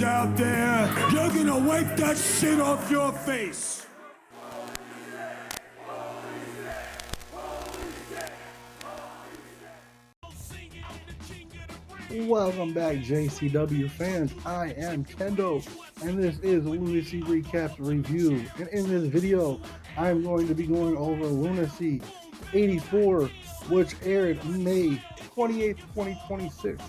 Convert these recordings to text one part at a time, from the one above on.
Out there, you're gonna wipe that shit off your face. Welcome back, JCW fans. I am Kendo, and this is Lunacy Recaps Review. And in this video, I'm going to be going over Lunacy 84, which aired May 28th, 2026.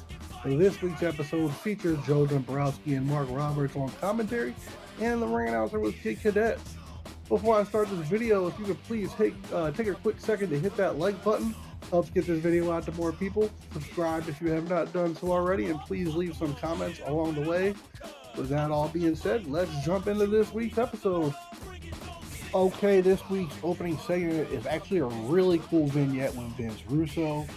This week's episode features Joe Dombrowski and Mark Roberts on commentary, and the ring announcer was Kid Cadet. Before I start this video, if you could please take a quick second to hit that like button, helps get this video out to more people. Subscribe if you have not done so already, and please leave some comments along the way. With that all being said, let's jump into this week's episode. Okay, this week's opening segment is actually a really cool vignette with Vince Russo,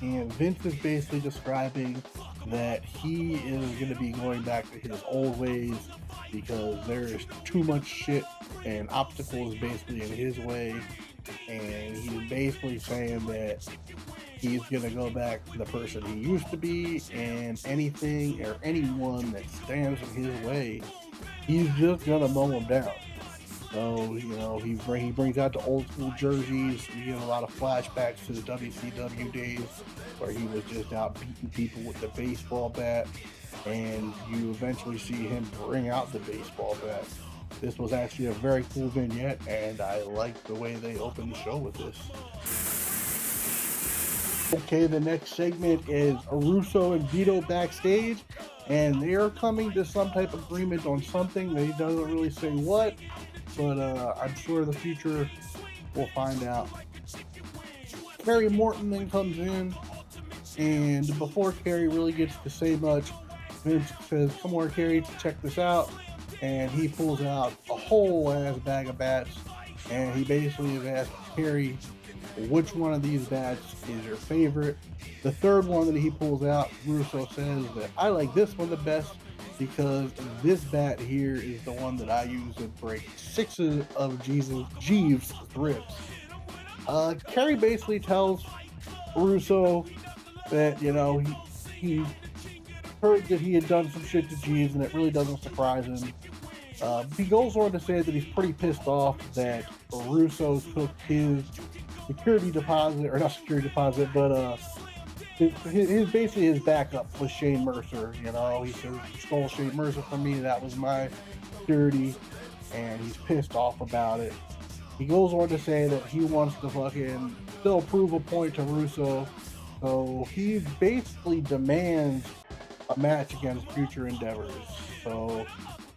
and Vince is basically describing that he is going to be going back to his old ways because there is too much shit and obstacles basically in his way, and he's basically saying that he's going to go back to the person he used to be, and anything or anyone that stands in his way, he's just going to mow them down. So, you know, he brings out the old school jerseys. You get a lot of flashbacks to the WCW days where he was just out beating people with the baseball bat, and you eventually see him bring out the baseball bat. This was actually a very cool vignette, and I like the way they opened the show with this. Okay, the next segment is Russo and Vito backstage, and they're coming to some type of agreement on something. They doesn't really say what, but I'm sure the future will find out. Kerry Morton then comes in, and before Kerry really gets to say much, Vince says, "Come on, Kerry, check this out." And he pulls out a whole ass bag of bats, and he basically is asking Kerry, which one of these bats is your favorite? The third one that he pulls out, Russo says that I like this one the best because this bat here is the one that I use to break 6 of Jeeves' ribs. Kerry basically tells Russo that, you know, he heard that he had done some shit to Jeeves, and it really doesn't surprise him. He goes on to say that he's pretty pissed off that Russo took his security deposit, or not security deposit, but his basically his backup was Shane Mercer. You know, he said he stole Shane Mercer from me, that was my security, and he's pissed off about it. He goes on to say that he wants to fucking still prove a point to Russo, so he basically demands a match against Future Endeavors. So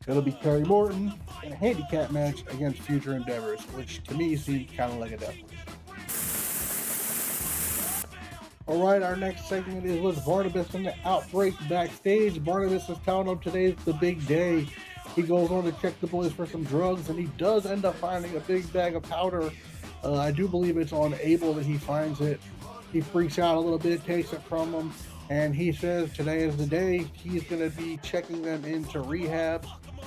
it'll be Kerry Morton in a handicap match against Future Endeavors, which to me seems kind of like a death wish. Alright, our next segment is with Barnabas and the Outbreak backstage. Barnabas is telling them today's the big day. He goes on to check the boys for some drugs, and he does end up finding a big bag of powder. I do believe it's on Abel that he finds it. He freaks out a little bit, takes it from him, and he says today is the day. He's going to be checking them into rehab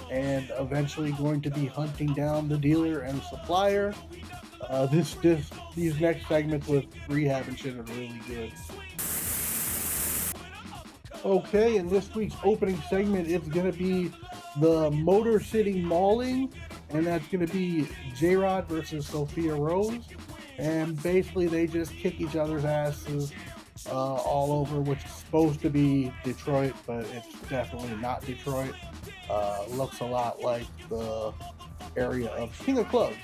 and eventually going to be hunting down the dealer and supplier. These next segments with rehab and shit are really good. Okay, in this week's opening segment, it's going to be the Motor City Mauling, and that's going to be J-Rod versus Sophia Rose. And basically, they just kick each other's asses all over, which is supposed to be Detroit, but it's definitely not Detroit. Looks a lot like the area of King of Clubs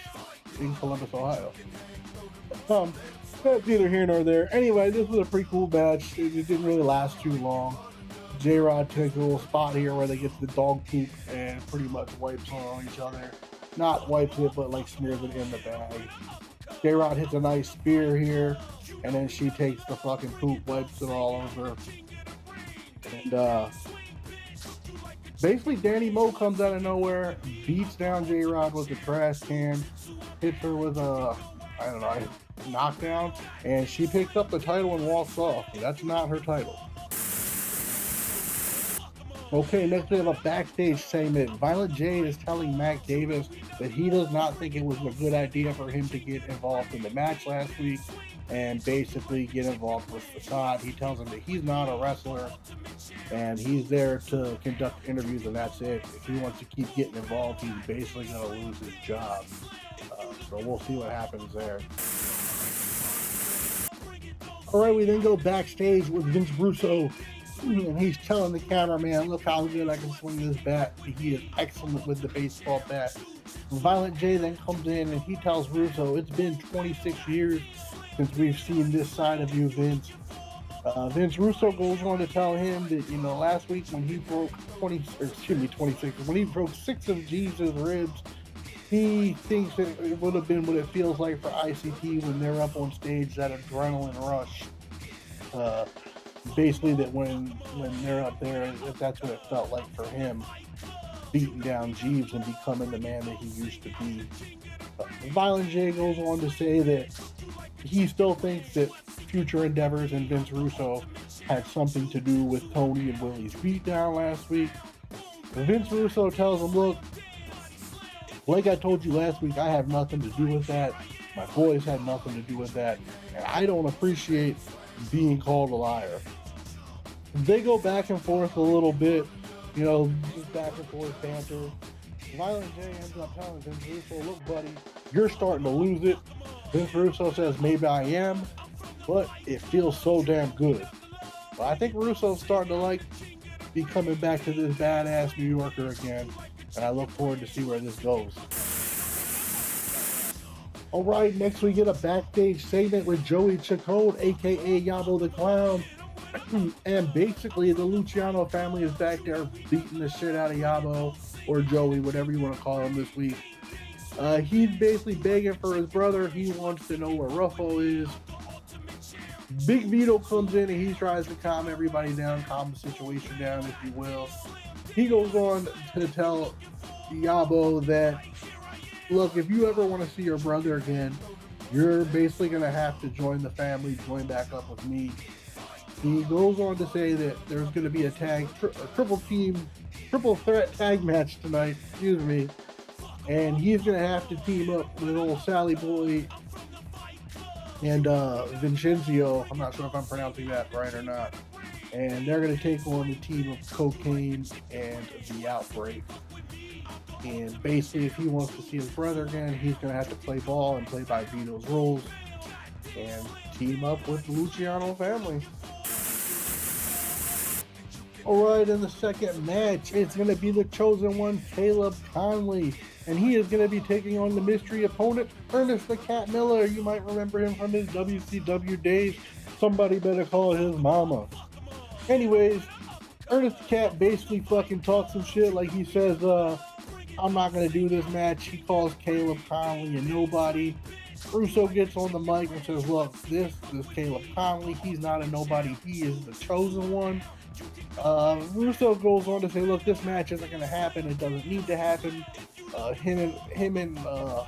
in Columbus, Ohio. That's neither here nor there. Anyway, this was a pretty cool match. It didn't really last too long. J-Rod takes a little spot here where they get to the dog poop and pretty much wipes on each other. Not wipes it, but like smears it in the bag. J-Rod hits a nice spear here, and then she takes the fucking poop, wipes it all over. And basically, Danny Moe comes out of nowhere, beats down J-Rock with a trash can, hits her with a, I don't know, knockdown, and she picks up the title and walks off. That's not her title. Okay, next we have a backstage segment. Violent J is telling Mac Davis that he does not think it was a good idea for him to get involved in the match last week and basically get involved with Facade. He tells him that he's not a wrestler and he's there to conduct interviews and that's it. If he wants to keep getting involved, he's basically going to lose his job. So we'll see what happens there. All right, we then go backstage with Vince Russo. And he's telling the cameraman, look how good I can swing this bat. He is excellent with the baseball bat. Violent J then comes in and he tells Russo, it's been 26 years since we've seen this side of you, Vince. Vince Russo goes on to tell him that, last week when he broke 26, when he broke 6 of Jesus' ribs, he thinks that it would have been what it feels like for ICP when they're up on stage, that adrenaline rush. Basically that when they're up there, that's what it felt like for him, beating down Jeeves and becoming the man that he used to be. Violent J goes on to say that he still thinks that future endeavors and Vince Russo had something to do with Tony and Willie's beatdown last week. Vince Russo tells him, look, like I told you last week, I have nothing to do with that. My boys had nothing to do with that. And I don't appreciate being called a liar. They go back and forth a little bit, just back and forth banter. Violent J ends up telling Vince Russo, look, buddy, you're starting to lose it. Vince Russo says, maybe I am, but it feels so damn good. But I think Russo's starting to be coming back to this badass New Yorker again, and I look forward to see where this goes. All right, next we get a backstage segment with Joey Chacon, aka Yabo the Clown. And basically the Luciano family is back there beating the shit out of Yabo, or Joey, whatever you want to call him this week. He's basically begging for his brother. He wants to know where Ruffo is. Big Vito comes in and he tries to calm everybody down, calm the situation down, if you will. He goes on to tell Yabo that, look, if you ever want to see your brother again, you're basically going to have to join the family, join back up with me. He goes on to say that there's going to be a triple threat tag match tonight, and he's going to have to team up with old Sally Boy and Vincenzo. I'm not sure if I'm pronouncing that right or not. And they're going to take on the team of Cocaine and the Outbreak. And basically, if he wants to see his brother again, he's going to have to play ball and play by Vito's rules and team up with the Luciano family. Alright, in the second match, it's going to be the chosen one, Caleb Conley. And he is going to be taking on the mystery opponent, Ernest the Cat Miller. You might remember him from his WCW days. Somebody better call his mama. Anyways, Ernest the Cat basically fucking talks some shit. Like he says, I'm not going to do this match. He calls Caleb Conley a nobody. Russo gets on the mic and says, look, this is Caleb Conley. He's not a nobody. He is the chosen one. Russo goes on to say, look, this match isn't going to happen. It doesn't need to happen. Him and the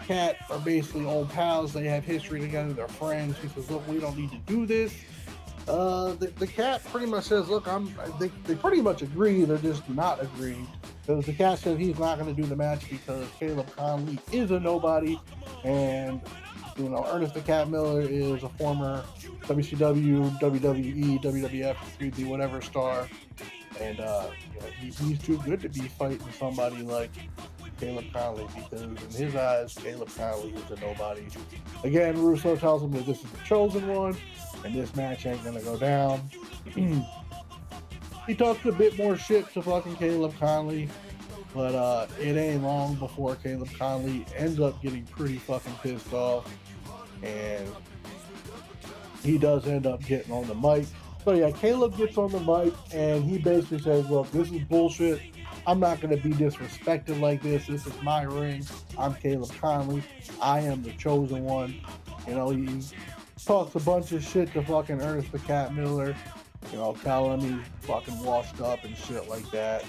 Cat are basically old pals. They have history together. They're friends. He says, look, we don't need to do this. The Cat pretty much says, look, they pretty much agree. They're just not agreeing. Because the Cat says he's not going to do the match because Caleb Conley is a nobody. And, Ernest the Cat Miller is a former WCW, WWE, WWF, whatever star. And, he's too good to be fighting somebody like Caleb Conley because in his eyes, Caleb Conley is a nobody. Again, Russo tells him that this is the chosen one and this match ain't going to go down. He talks a bit more shit to fucking Caleb Conley, but it ain't long before Caleb Conley ends up getting pretty fucking pissed off, and he does end up getting on the mic. So yeah, Caleb gets on the mic, and he basically says, look, this is bullshit. I'm not going to be disrespected like this. This is my ring. I'm Caleb Conley. I am the chosen one. He talks a bunch of shit to fucking Ernest the Cat Miller. You know, telling him he's fucking washed up and shit like that.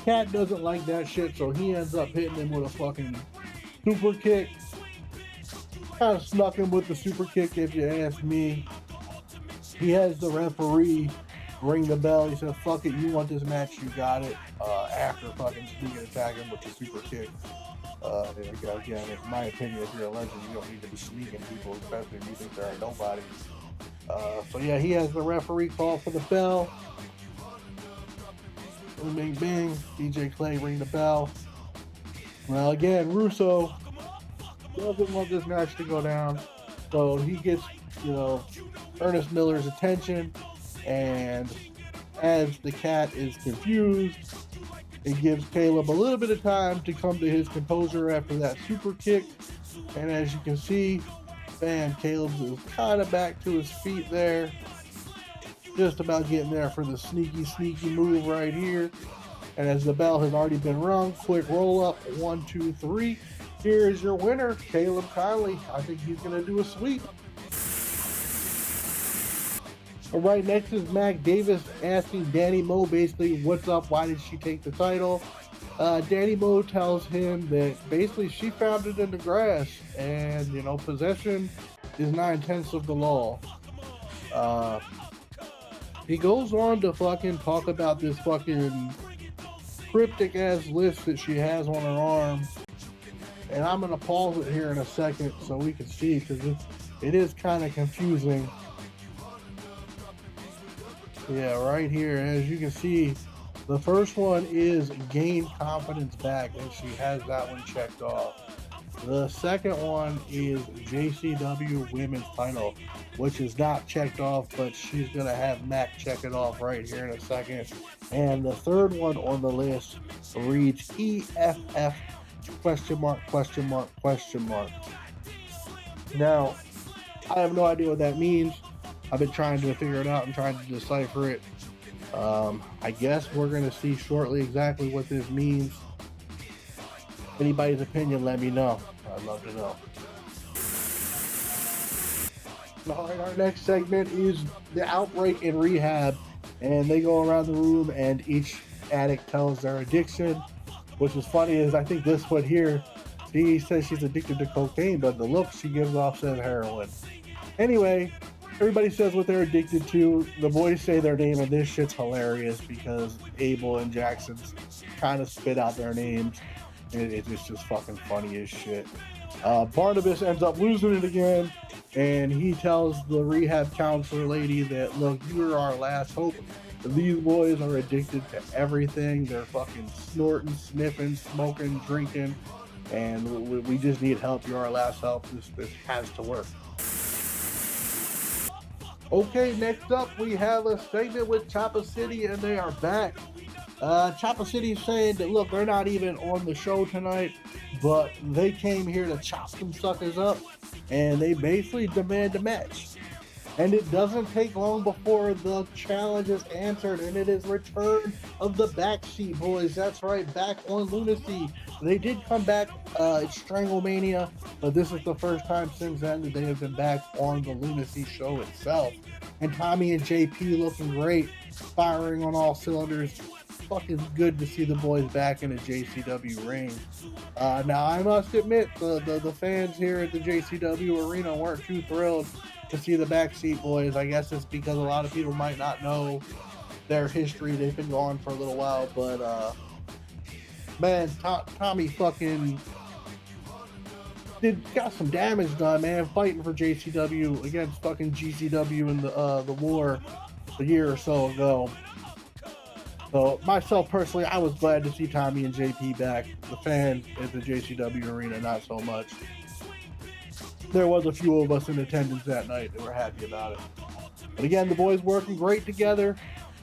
Cat doesn't like that shit, so he ends up hitting him with a fucking super kick. Kind of snuck him with the super kick, if you ask me. He has the referee ring the bell. He said, fuck it, you want this match, you got it. After fucking sneak and attack him with the super kick. Again, in my opinion, if you're a legend, you don't need to be sneaking people, especially if you think they're a nobody. So yeah, he has the referee call for the bell. Bing, bing, bing. DJ Clay ring the bell. Well, again, Russo doesn't want this match to go down, so he gets, Ernest Miller's attention, and as the Cat is confused, it gives Caleb a little bit of time to come to his composure after that super kick, and as you can see, bam, Caleb is kind of back to his feet there, just about getting there for the sneaky move right here. And as the bell has already been rung, quick roll up, 1, 2, 3. Here is your winner, Caleb Conley. I think he's going to do a sweep. All right, next is Mac Davis asking Danny Moe basically, what's up, why did she take the title? Danny Moe tells him that basically she found it in the grass, and, possession is 9/10 of the law. He goes on to fucking talk about this fucking cryptic ass list that she has on her arm, and I'm gonna pause it here in a second so we can see, because it is kind of confusing. Yeah, right here, as you can see, the first one is gain confidence back, and she has that one checked off. The second one is JCW women's title, which is not checked off, but she's going to have Mac check it off right here in a second. And the third one on the list reads EFF ? Now, I have no idea what that means. I've been trying to figure it out and trying to decipher it. I guess we're going to see shortly exactly what this means. Anybody's opinion, let me know. I'd love to know. All right, our next segment is the outbreak in rehab, and they go around the room and each addict tells their addiction. Which is funny is I think this one here, she says she's addicted to cocaine, but the look she gives off says heroin. Anyway, everybody says what they're addicted to. The boys say their name, and this shit's hilarious because Abel and Jackson's kind of spit out their names. It's just fucking funny as shit. Barnabas ends up losing it again, and he tells the rehab counselor lady that, look, you're our last hope. These boys are addicted to everything. They're fucking snorting, sniffing, smoking, drinking, and we just need help. You're our last help. This has to work. Okay, next up we have a segment with Chopper City, and they are back. Chopper City is saying that, look, they're not even on the show tonight, but they came here to chop some suckers up, and they basically demand a match. And it doesn't take long before the challenge is answered, and it is return of the Backseat Boys. That's right, back on Lunacy. They did come back at Stranglemania, but this is the first time since then that they have been back on the Lunacy show itself. And Tommy and JP looking great, firing on all cylinders. Fucking good to see the boys back in a JCW ring. Now, I must admit, the fans here at the JCW arena weren't too thrilled to see the Backseat Boys. I guess it's because a lot of people might not know their history. They've been gone for a little while, but man, Tommy fucking got some damage done, man, fighting for JCW against fucking GCW in the war a year or so ago. So myself personally, I was glad to see Tommy and JP back. The fans at the JCW arena, not so much. There was a few of us in attendance that night that were happy about it. But again, the boys working great together,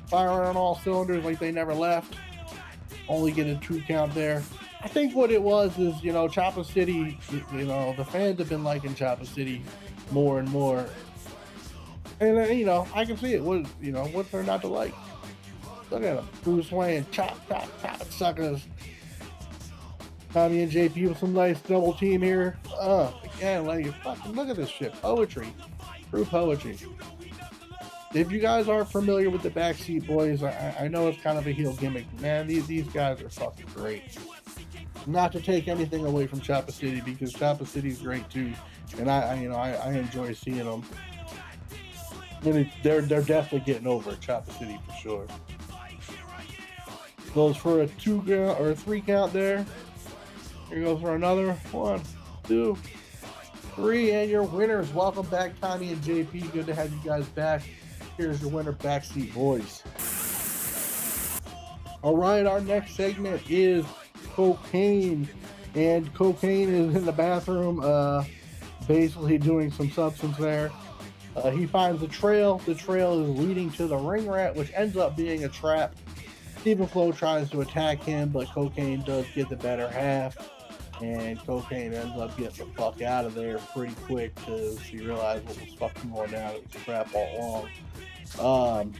firing on all cylinders like they never left. Only getting a 2 count there. I think what it was is, Chopper City, the fans have been liking Chopper City more and more. And, I can see it. What's there not to like? Look at him. Bruce Wayne, chop, suckers. Tommy and JP with some nice double team here. Again, fucking look at this shit. Poetry. True poetry. if you guys aren't familiar with the Backseat Boys, I know it's kind of a heel gimmick. Man, these guys are fucking great. Not to take anything away from Chopper City, because Chopper City is great too, and I enjoy seeing them. And they're definitely getting over at Chopper City for sure. Goes for a 2 count or a 3 count there. Here goes for another 1, 2, 3, and your winners. Welcome back, Tommy and JP. Good to have you guys back. Here's your winner, Backseat Boys. All right, our next segment is Cocaine, and Cocaine is in the bathroom, basically doing some substance there. He finds a trail. The trail is leading to the ring rat, which ends up being a trap. Stephen Flo tries to attack him, but Cocaine does get the better half, and Cocaine ends up getting the fuck out of there pretty quick because he realized what was fucking going down. It was a trap all along.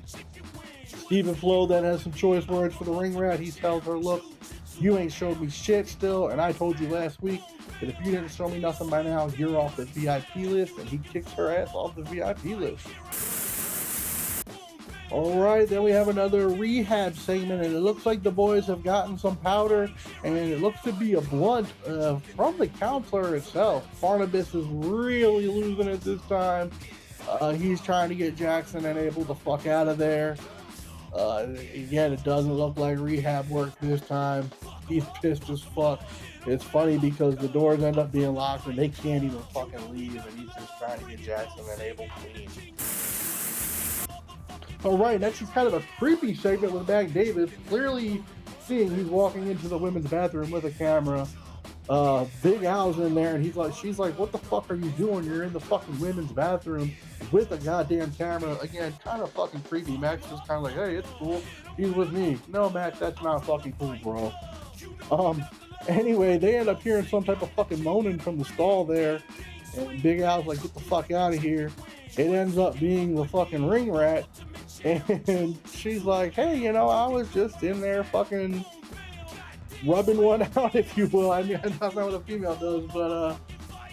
Stephen Flo then has some choice words for the ring rat. He tells her, look, you ain't showed me shit still, and I told you last week that if you didn't show me nothing by now, you're off the VIP list, and he kicks her ass off the VIP list. All right, then we have another rehab segment, and it looks like the boys have gotten some powder, and it looks to be a blunt from the counselor itself. Barnabas is really losing it this time. He's trying to get Jackson and Abel the fuck out of there. Again, it doesn't look like rehab work this time. He's pissed as fuck. It's funny because the doors end up being locked and they can't even fucking leave, and he's just trying to get Jackson and Abel clean. All right, next is kind of a creepy segment with Mac Davis. Clearly seeing he's walking into the women's bathroom with a camera. Big Al's in there, and she's like, what the fuck are you doing? You're in the fucking women's bathroom with a goddamn camera. Again, kind of fucking creepy. Max is kind of like, hey, it's cool. He's with me. No, Max, that's not fucking cool, bro. Anyway, they end up hearing some type of fucking moaning from the stall there, and Big Al's like, get the fuck out of here. It ends up being the fucking ring rat, and she's like, hey, I was just in there fucking rubbing one out, if you will. I mean, that's not what a female does, but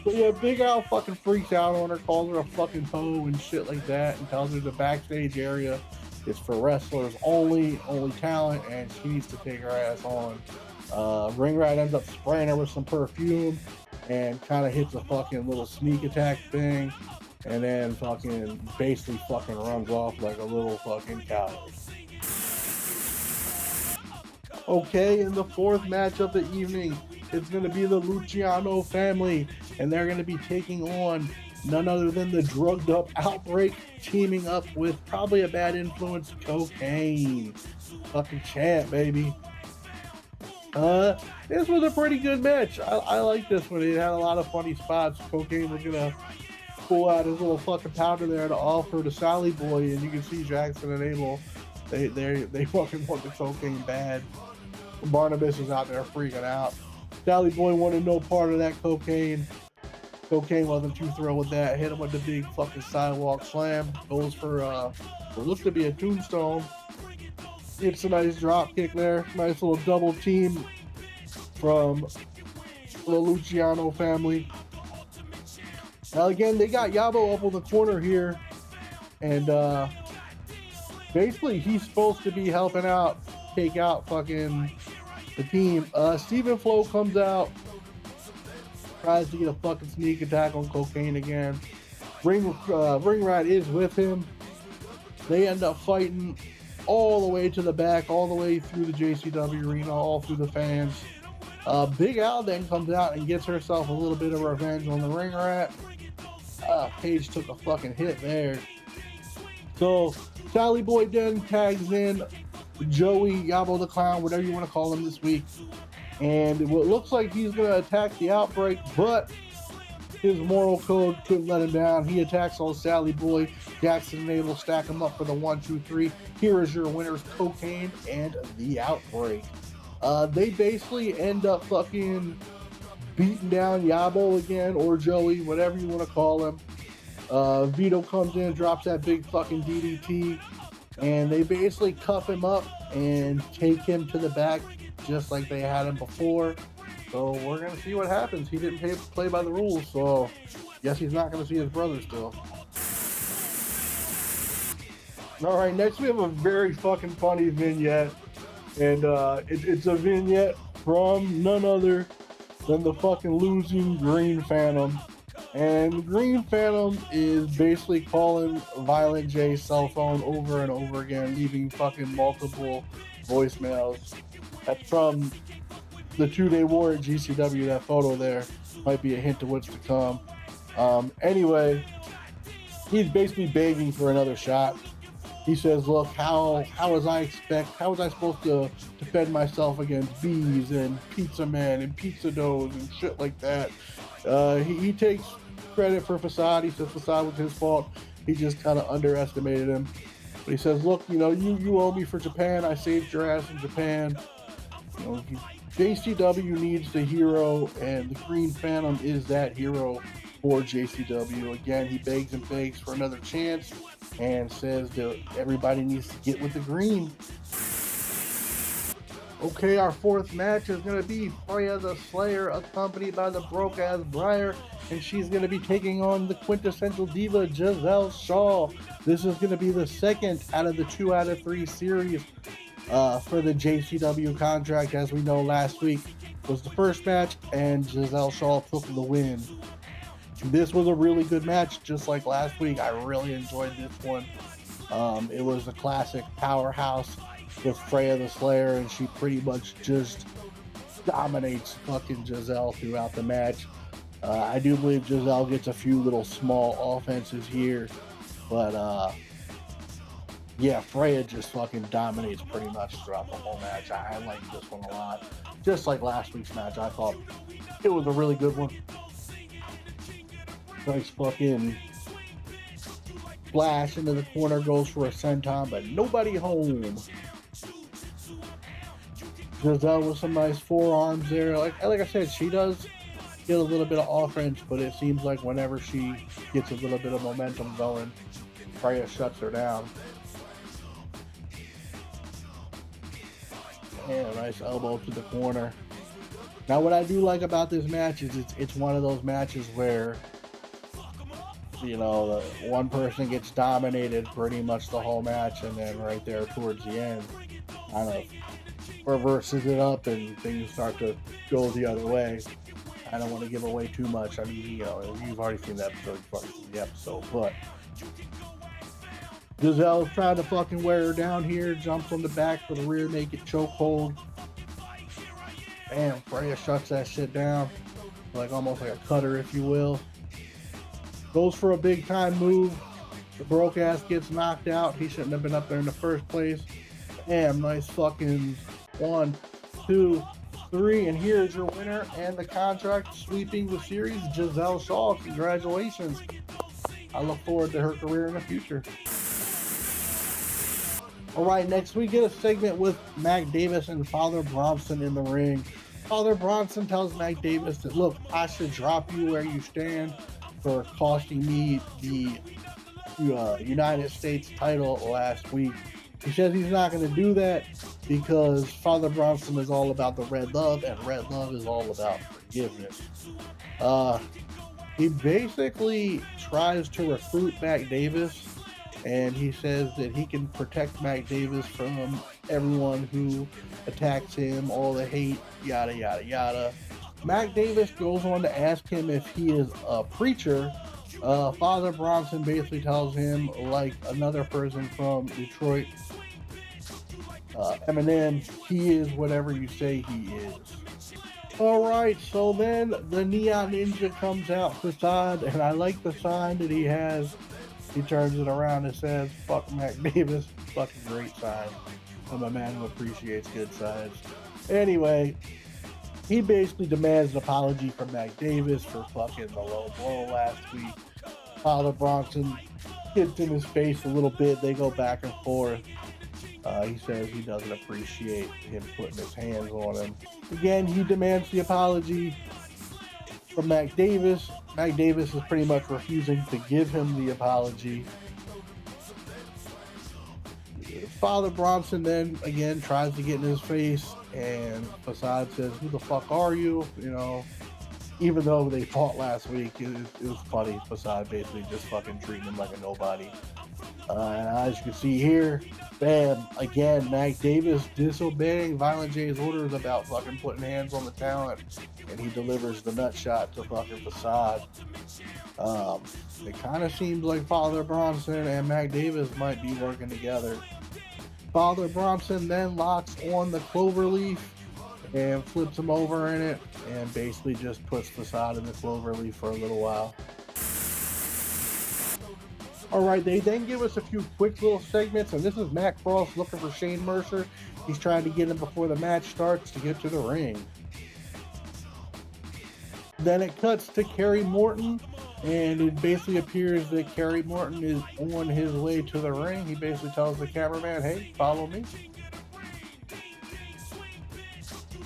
yeah, Big Al fucking freaks out on her, calls her a fucking hoe and shit like that, and tells her the backstage area is for wrestlers only talent, and she needs to take her ass on. Ring Rat ends up spraying her with some perfume and kind of hits a fucking little sneak attack thing, and then fucking basically fucking runs off like a little fucking coward. Okay, in the fourth match of the evening, it's going to be the Luciano family, and they're going to be taking on none other than the drugged up Outbreak, teaming up with probably a bad influence, Cocaine. Fucking champ, baby. This was a pretty good match. I like this one. It had a lot of funny spots. Cocaine was going to pull out his little fucking powder there to offer to Sally Boy, and you can see Jackson and Abel, they fucking want the Cocaine bad. Barnabas is out there freaking out. Sally Boy wanted no part of that Cocaine. Cocaine wasn't too thrilled with that. Hit him with the big fucking sidewalk slam. Goes for what looks to be a tombstone. It's a nice drop kick there. Nice little double team from the Luciano family. Now again, they got Yabo up on the corner here, and basically he's supposed to be helping out, take out fucking the team. Stephen Flo comes out, tries to get a fucking sneak attack on Cocaine again. Ring Rat is with him. They end up fighting all the way to the back, all the way through the JCW arena, all through the fans. Big Al then comes out and gets herself a little bit of revenge on the Ring Rat. Paige took a fucking hit there. So Sally Boy then tags in Joey, Yabo the Clown, whatever you want to call him this week. And what looks like he's going to attack the Outbreak, but his moral code couldn't let him down. He attacks on Sally Boy. Jackson and Abel stack him up for the 1, 2, 3. Here is your winners, Cocaine and the Outbreak. They basically end up fucking beating down Yabo again, or Joey, whatever you want to call him. Vito comes in, drops that big fucking DDT, and they basically cuff him up and take him to the back just like they had him before. So we're going to see what happens. He didn't play by the rules, so guess he's not going to see his brother still. All right, next we have a very fucking funny vignette, and it's a vignette from none other than the fucking losing Green Phantom. And Green Phantom is basically calling Violent J's cell phone over and over again, leaving fucking multiple voicemails. That's from the 2-Day War at GCW. That photo there might be a hint of what's to come. Anyway, he's basically begging for another shot. He says, "Look, how was I supposed to defend myself against bees and pizza men and pizza doughs and shit like that?" He takes credit for Facade. He says Facade was his fault. He just kind of underestimated him. But he says, "Look, you owe me for Japan. I saved your ass in Japan. JCW needs the hero, and the Green Phantom is that hero for JCW." Again, he begs and begs for another chance and says that everybody needs to get with the green. Okay, our fourth match is going to be Freya the Slayer, accompanied by the broke-ass Briar, and she's going to be taking on the quintessential diva, Giselle Shaw. This is going to be the second out of the 2 out of 3 series for the JCW contract. As we know, last week was the first match, and Giselle Shaw took the win. This was a really good match, just like last week. I really enjoyed this one. It was a classic powerhouse with Freya the Slayer, and she pretty much just dominates fucking Giselle throughout the match. I do believe Giselle gets a few little small offenses here, but yeah, Freya just fucking dominates pretty much throughout the whole match. I like this one a lot. Just like last week's match, I thought it was a really good one. Nice fucking splash into the corner, goes for a senton, but nobody home. Giselle with some nice forearms there. Like I said, she does get a little bit of offense, but it seems like whenever she gets a little bit of momentum going, Freya shuts her down. And a nice elbow to the corner. Now, what I do like about this match is it's one of those matches where, one person gets dominated pretty much the whole match, and then right there towards the end, kind of reverses it up and things start to go the other way. I don't want to give away too much. I mean, you've already seen the episode, but Giselle's trying to fucking wear her down here, jumps on the back for the rear naked chokehold. Bam, Freya shuts that shit down, almost like a cutter, if you will. Goes for a big time move. The broke ass gets knocked out. He shouldn't have been up there in the first place. Bam, nice fucking 1, 2, 3, and here's your winner and the contract sweeping the series, Giselle Shaw. Congratulations. I look forward to her career in the future. Alright, next we get a segment with Mac Davis and Father Bronson in the ring. Father Bronson tells Mac Davis that, look, I should drop you where you stand for costing me the United States title last week. He says he's not going to do that because Father Bronson is all about the red love, and red love is all about forgiveness. He basically tries to recruit Mac Davis, and he says that he can protect Mac Davis from everyone who attacks him, all the hate, yada, yada, yada. Mac Davis goes on to ask him if he is a preacher. Father Bronson basically tells him, like another person from Detroit, Eminem, he is whatever you say he is. Alright, so then the Neon Ninja comes out, Facade, and I like the sign that he has. He turns it around and says, "Fuck Mac Davis." Fucking great sign. I'm a man who appreciates good signs. Anyway, he basically demands an apology from Mac Davis for fucking the low blow last week. Father Bronson hits in his face a little bit. They go back and forth. He says he doesn't appreciate him putting his hands on him. Again, he demands the apology from Mac Davis. Mac Davis is pretty much refusing to give him the apology. Father Bronson then again tries to get in his face, and Facade says, "Who the fuck are you?" Even though they fought last week, it was funny. Facade basically just fucking treating him like a nobody. And as you can see here, bam, again, Mac Davis disobeying Violent J's orders about fucking putting hands on the talent, and he delivers the nut shot to fucking Facade. It kind of seems like Father Bronson and Mac Davis might be working together. Father Bronson then locks on the cloverleaf and flips him over in it, and basically just puts Facade in the cloverleaf for a little while. Alright, they then give us a few quick little segments, and this is Matt Cross looking for Shane Mercer. He's trying to get him before the match starts to get to the ring. Then it cuts to Kerry Morton, and it basically appears that Kerry Morton is on his way to the ring. He basically tells the cameraman, hey, follow me.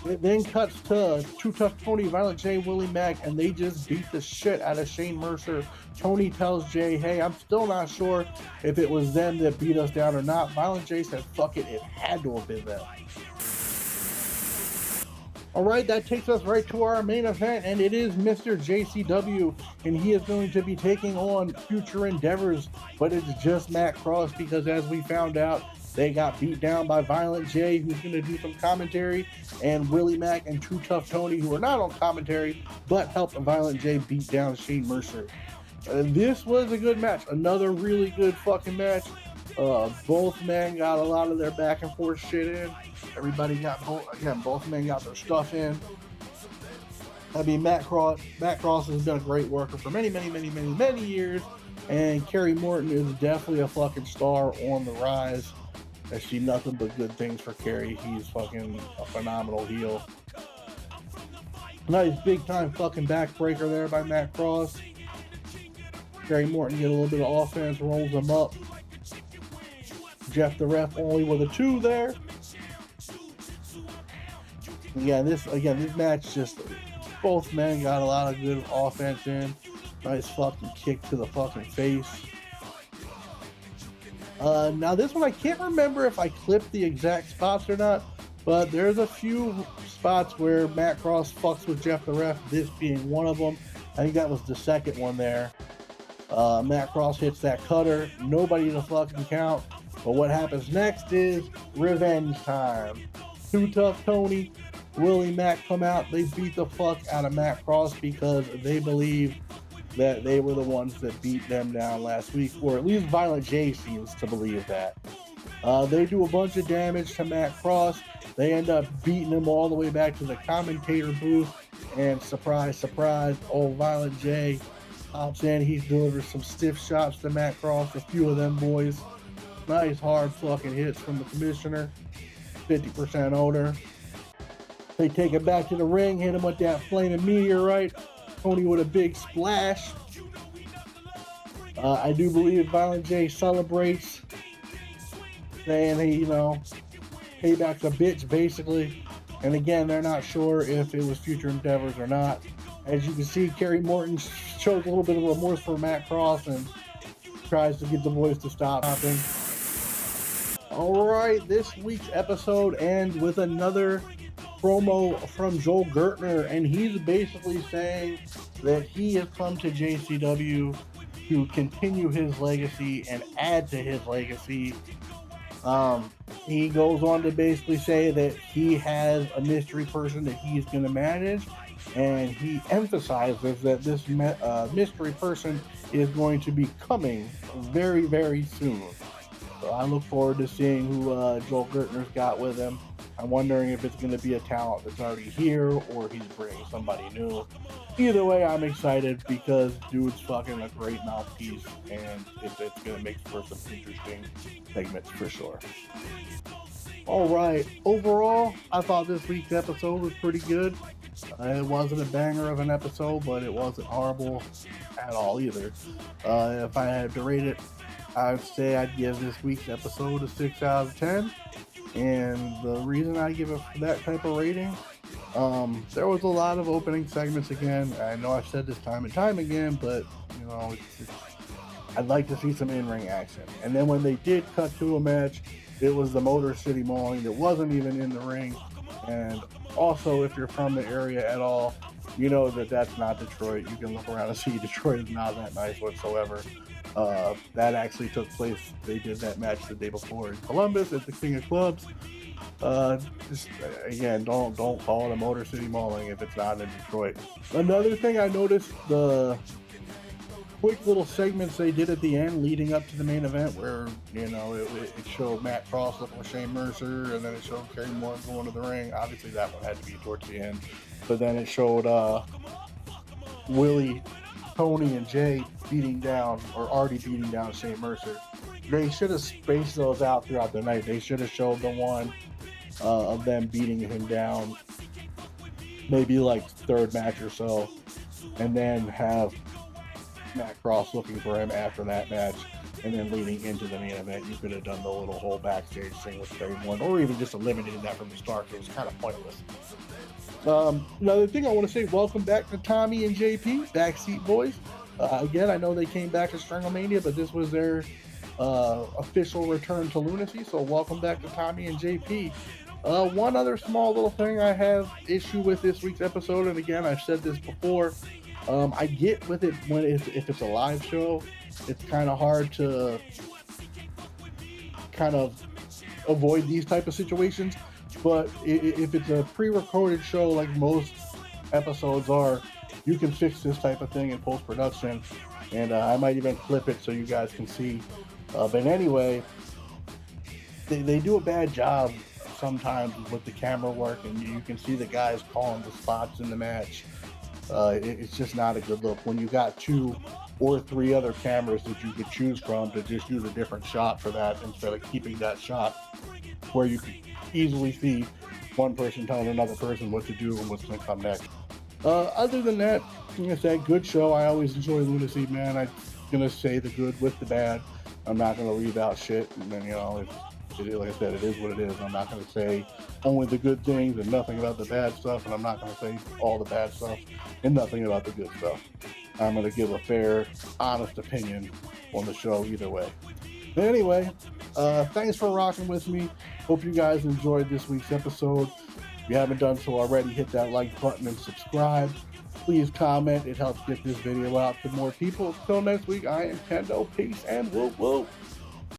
It then cuts to Too Tough Tony, Violent J, Willie Mack, and they just beat the shit out of Shane Mercer. Tony tells Jay, hey, I'm still not sure if it was them that beat us down or not. Violent J said, fuck it, it had to have been them. Alright, that takes us right to our main event, and it is Mr. JCW, and he is going to be taking on future endeavors, but it's just Matt Cross because, as we found out, they got beat down by Violent J, who's going to do some commentary, and Willie Mack and Too Tough Tony, who are not on commentary, but helped Violent J beat down Shane Mercer. This was a good match, another really good fucking match. Both men got a lot of their back and forth shit in. Everybody got both men got their stuff in. I mean, Matt Cross has been a great worker for many years, and Kerry Morton is definitely a fucking star on the rise. I see nothing but good things for Kerry. He's fucking a phenomenal heel. Nice big time fucking backbreaker there by Matt Cross. Kerry Morton get a little bit of offense, rolls him up. Jeff the ref only with a 2 there. Yeah, this match just, both men got a lot of good offense in. Nice fucking kick to the fucking face. Now this one I can't remember if I clipped the exact spots or not, but there's a few spots where Matt Cross fucks with Jeff the ref, this being one of them. I think that was the second one there. Matt Cross hits that cutter, nobody to fucking count. But what happens next is revenge time. Too Tough Tony, Willie Mack come out. They beat the fuck out of Matt Cross because they believe that they were the ones that beat them down last week, or at least Violent J seems to believe that. They do a bunch of damage to Matt Cross. They end up beating him all the way back to the commentator booth, and surprise, surprise, old Violent J hops in. He delivers some stiff shots to Matt Cross, a few of them boys. Nice hard fucking hits from the commissioner. 50% older. They take it back to the ring, hit him with that flaming meteorite. Tony with a big splash. I do believe Violent J celebrates, saying, hey, you know, payback's a bitch, basically. And again, they're not sure if it was future endeavors or not. As you can see, Kerry Morton shows a little bit of remorse for Matt Cross and tries to get the boys to stop hopping. Alright, this week's episode ends with another promo from Joel Gertner, and he's basically saying that he has come to JCW to continue his legacy and add to his legacy. He goes on to basically say that he has a mystery person that he's going to manage, and he emphasizes that this mystery person is going to be coming very, very soon. So I look forward to seeing who Joel Gertner's got with him. I'm wondering if it's going to be a talent that's already here or he's bringing somebody new. Either way, I'm excited because dude's fucking a great mouthpiece, and it's going to make for some interesting segments for sure. Alright, overall, I thought this week's episode was pretty good. It wasn't a banger of an episode, but it wasn't horrible at all either. If I had to rate it, I'd say I'd give this week's episode a 6 out of 10. And the reason I give it that type of rating, there was a lot of opening segments again. I know I've said this time and time again, but you know, I'd like to see some in-ring action. And then when they did cut to a match, it was the Motor City Mauling that wasn't even in the ring. And also, if you're from the area at all, you know that that's not Detroit. You can look around and see Detroit is not that nice whatsoever. That actually took place. They did that match the day before in Columbus at the King of Clubs. Just again, don't call it a Motor City Mauling if it's not in Detroit. Another thing I noticed, the quick little segments they did at the end leading up to the main event, where it showed Matt Cross looking with Shane Mercer, and then it showed Kerry Moore going to the ring. Obviously, that one had to be towards the end, but then it showed Willie, Tony, and Jay beating down, or already beating down, Shane Mercer. They should have spaced those out throughout the night. They should have showed the one of them beating him down, maybe like third match or so, and then have Matt Cross looking for him after that match, and then leading into the main event. You could have done the little whole backstage thing with Kerry Moore, or even just eliminated that from the start. It was kind of pointless. Another thing I want to say, welcome back to Tommy and JP, Backseat Boys. Again, I know they came back to Stranglemania, but this was their official return to Lunacy, so welcome back to Tommy and JP. One other small little thing I have issue with this week's episode, and again, I've said this before, I get with it when if it's a live show, it's kind of hard to kind of avoid these type of situations. But if it's a pre-recorded show like most episodes are, you can fix this type of thing in post-production, and I might even clip it so you guys can see. But anyway, they do a bad job sometimes with the camera work, and you can see the guys calling the spots in the match. It's just not a good look when you got 2 or 3 other cameras that you could choose from to just use a different shot for that, instead of keeping that shot where you can easily see one person telling another person what to do and what's going to come next. Other than that, like I said, good show. I always enjoy Lunacy, man. I'm going to say the good with the bad. I'm not going to leave out shit. And then, like I said, it is what it is. I'm not going to say only the good things and nothing about the bad stuff, and I'm not going to say all the bad stuff and nothing about the good stuff. I'm going to give a fair, honest opinion on the show either way. But anyway, thanks for rocking with me. Hope you guys enjoyed this week's episode. If you haven't done so already, hit that like button and subscribe. Please comment. It helps get this video out to more people. Until next week, I am Kendo. Peace and whoop whoop.